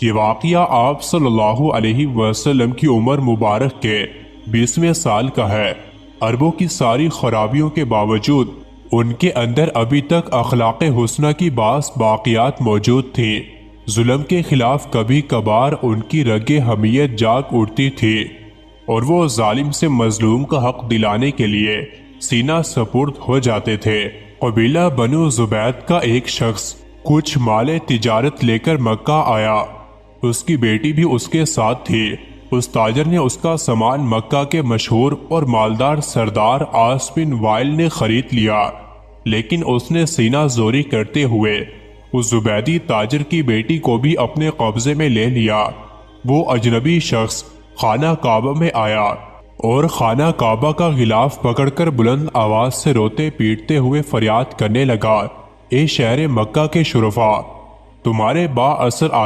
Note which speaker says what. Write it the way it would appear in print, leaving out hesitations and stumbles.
Speaker 1: یہ واقعہ آپ صلی اللہ علیہ وسلم کی عمر مبارک کے 20ویں سال کا ہے۔ عربوں کی ساری خرابیوں کے باوجود ان کے اندر ابھی تک اخلاق حسنہ کی بعض باقیات موجود تھیں۔ ظلم کے خلاف کبھی کبھار ان کی رگ حمیت جاگ اٹھتی تھی اور وہ ظالم سے مظلوم کا حق دلانے کے لیے سینہ سپرد ہو جاتے تھے۔ قبیلہ بنو زبید کا ایک شخص کچھ مال تجارت لے کر مکہ آیا۔ اس کی بیٹی بھی اس کے ساتھ تھی۔ اس تاجر نے اس کا سامان مکہ کے مشہور اور مالدار سردار عاص بن وائل نے خرید لیا، لیکن اس نے سینہ زوری کرتے ہوئے اس زبیدی تاجر کی بیٹی کو بھی اپنے قبضے میں لے لیا۔ وہ اجنبی شخص خانہ کعبہ میں آیا اور خانہ کعبہ کا غلاف پکڑ کر بلند آواز سے روتے پیٹتے ہوئے فریاد کرنے لگا، اے شہر مکہ کے شرفاء، تمہارے با اثر